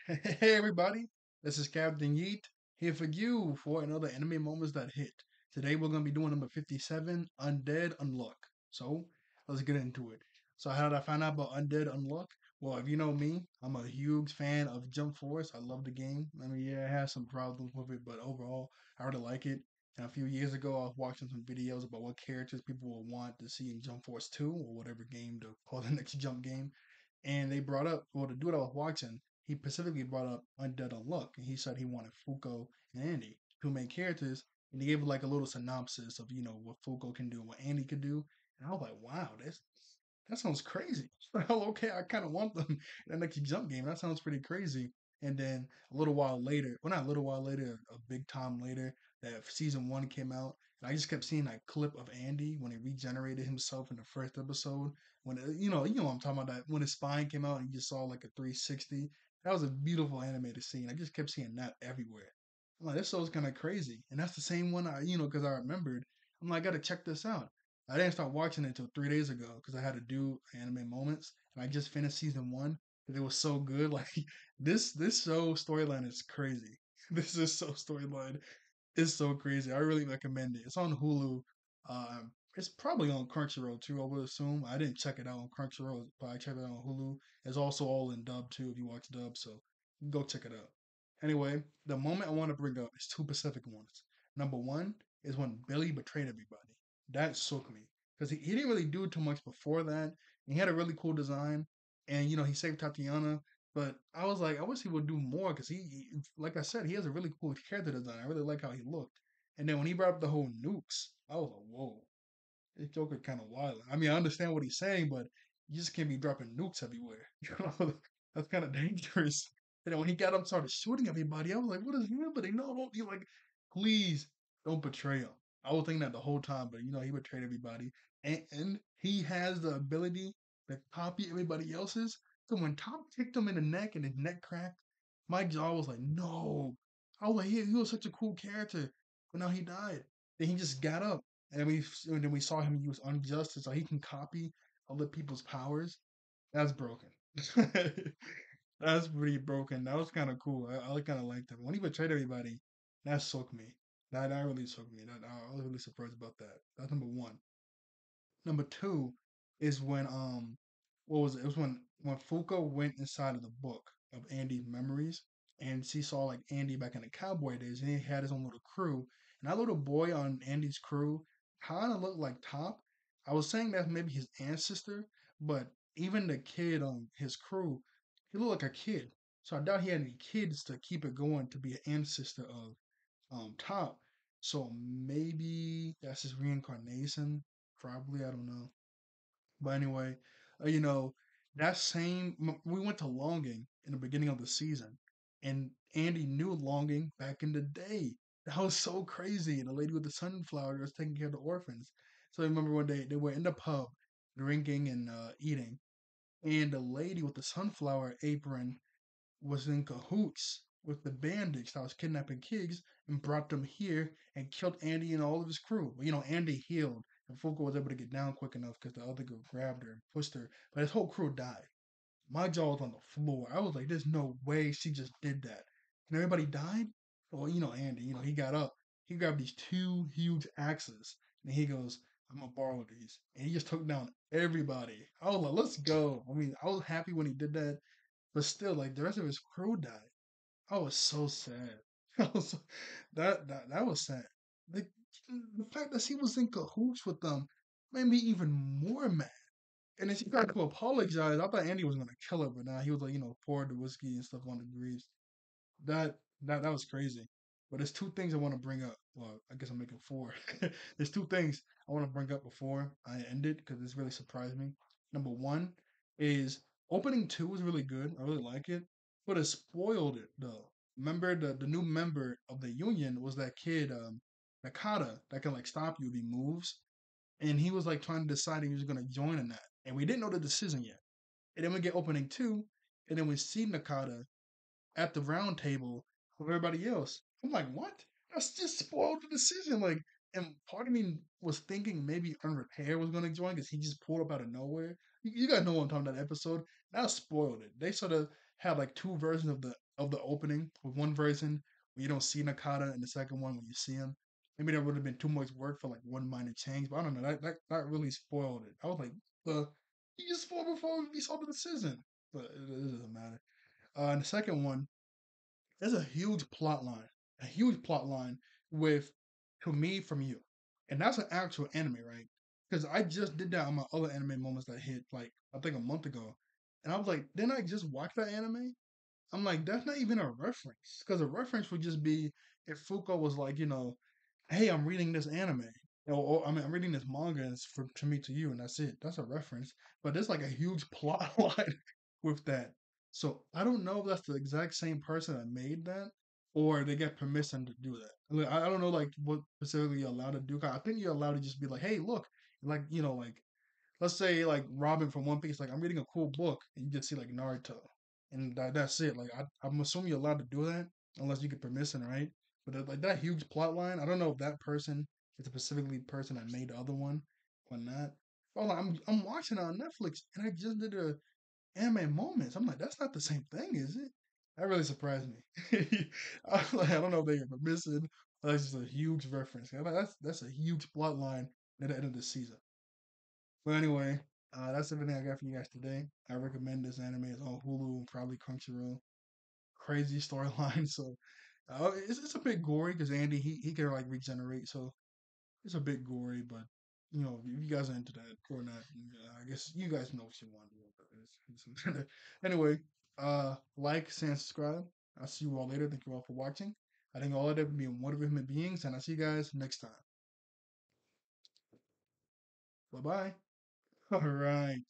Hey everybody, this is Captain Yeet here for you for another anime moments that hit. Today we're gonna be doing number 57, Undead Unluck. So let's get into it. So how did I find out about Undead Unluck? Well, if you know me, I'm a huge fan of Jump Force. I love the game. I mean, yeah, it has some problems with it, but overall, I really like it. And a few years ago, I was watching some videos about what characters people would want to see in Jump Force 2 or whatever game to call the next Jump game. And they brought up, well, the dude I was watching, he specifically brought up Undead Unluck, and he said he wanted Fuko and Andy, two main characters, and he gave like a little synopsis of what Fuko can do and what Andy could do, and I was like, wow, that sounds crazy. Well, okay, I kind of want them in the next jump game. That sounds pretty crazy. And then a little while later, well, not a little while later, a big time later, that season one came out, and I just kept seeing that clip of Andy when he regenerated himself in the first episode. When what I'm talking about, that when his spine came out and you just saw like a 360. That was a beautiful animated scene. I just kept seeing that everywhere. I'm like, this show's kind of crazy, and that's the same one because I remembered. I'm like, I gotta check this out. I didn't start watching it until 3 days ago because I had to do anime moments, and I just finished season one because it was so good. Like this show storyline is crazy. This is so storyline is so crazy. I really recommend it. It's on Hulu. It's probably on Crunchyroll too. I would assume. I didn't check it out on Crunchyroll, but I checked it out on Hulu. It's also all in dub too if you watch dub. So go check it out. Anyway, the moment I want to bring up is two specific ones. Number one is when Billy betrayed everybody. That shook me because he didn't really do too much before that. He had a really cool design, and he saved Tatiana. But I was like, I wish he would do more because like I said, he has a really cool character design. I really like how he looked. And then when he brought up the whole nukes, I was like, whoa, this Joker kind of wild. I mean, I understand what he's saying, but you just can't be dropping nukes everywhere. That's kind of dangerous. And then when he got up and started shooting everybody, I was like, what is happening? No, don't you like, please don't betray him. I was thinking that the whole time, but he betrayed everybody. And he has the ability to copy everybody else's. So when Tom kicked him in the neck and his neck cracked, my jaw was like, no. I was like, he was such a cool character. But now he died. Then he just got up and then we saw him use unjustice so he can copy other people's powers. That's broken. That's pretty broken. That was kind of cool. I kind of liked him when he betrayed everybody. That shook me. That really shook me. I was really surprised about that. That's number one. Number two is when what was it? It was when Fuko went inside of the book of Andy's memories, and she saw like Andy back in the cowboy days, and he had his own little crew. And that little boy on Andy's crew kind of looked like Top. I was saying that's maybe his ancestor, but even the kid on his crew, he looked like a kid. So I doubt he had any kids to keep it going to be an ancestor of Top. So maybe that's his reincarnation. Probably, I don't know. But anyway, uh, you know, we went to Longing in the beginning of the season, and Andy knew Longing back in the day. That was so crazy. The lady with the sunflower was taking care of the orphans. So I remember one day they were in the pub drinking and eating, and the lady with the sunflower apron was in cahoots with the bandits that was kidnapping kids and brought them here and killed Andy and all of his crew. Well, Andy healed and Fuko was able to get down quick enough because the other girl grabbed her and pushed her, but his whole crew died. My jaw was on the floor. I was like, there's no way she just did that. And everybody died? Well, Andy, he got up. He grabbed these two huge axes and he goes, I'm gonna borrow these. And he just took down everybody. I was like, let's go. I mean, I was happy when he did that, but still, like the rest of his crew died. I was so sad. I was so- that was sad. The the fact that she was in cahoots with them made me even more mad. And then she tried to apologize. I thought Andy was gonna kill her, but now he was like, poured the whiskey and stuff on the grease. That was crazy. But there's two things I want to bring up. Well, I guess I'm making four. There's two things I want to bring up before I end it because this really surprised me. Number one is opening two was really good. I really like it, but it spoiled it though. Remember the new member of the union was that kid Nakata that can like stop you if he moves, and he was like trying to decide if he was gonna join or not, and we didn't know the decision yet. And then we get opening two, and then we see Nakata at the round table with everybody else. I'm like, what? That's just spoiled the decision. Like, and part of me was thinking maybe Unrepair was going to join because he just pulled up out of nowhere. You guys know what I'm talking about that episode. That spoiled it. They sort of had like two versions of the of the opening. With one version where you don't see Nakata, and the second one when you see him. Maybe that would have been too much work for like one minor change, but I don't know. That really spoiled it. I was like, you just spoiled before we saw the decision, but it doesn't matter. And the second one, there's a huge plot line with To Me From You, and that's an actual anime, right? Because I just did that on my other anime moments that hit like I think a month ago, and I was like, didn't I just watch that anime? I'm like, that's not even a reference, because a reference would just be if Fuko was like, hey, I'm reading this anime. Or I mean, I'm reading this manga, and it's from To Me to You, and that's it. That's a reference. But there's like a huge plot line with that. So I don't know if that's the exact same person that made that, or they get permission to do that. Like, I don't know like what specifically you're allowed to do. 'Cause I think you're allowed to just be like, hey, look, like like let's say like Robin from One Piece, like I'm reading a cool book, and you just see like Naruto, and that's it. Like I'm assuming you're allowed to do that unless you get permission, right? But like that huge plot line, I don't know if that person is specifically the person that made the other one or not. Well, I'm watching it on Netflix, and I just did a anime moments. I'm like, that's not the same thing, is it? That really surprised me. I was like, I don't know if they get permission. That's just a huge reference. I'm like, that's a huge plot line at the end of the season. But anyway, that's everything I got for you guys today. I recommend this anime. It's on Hulu and probably Crunchyroll. Crazy storyline. So it's a bit gory because Andy he can like regenerate. So it's a bit gory, but if you guys are into that or not, I guess you guys know what you want to do. Anyway, like, share, and subscribe. I'll see you all later. Thank you all for watching. I think all of them being wonderful human beings, and I'll see you guys next time. Bye bye. All right.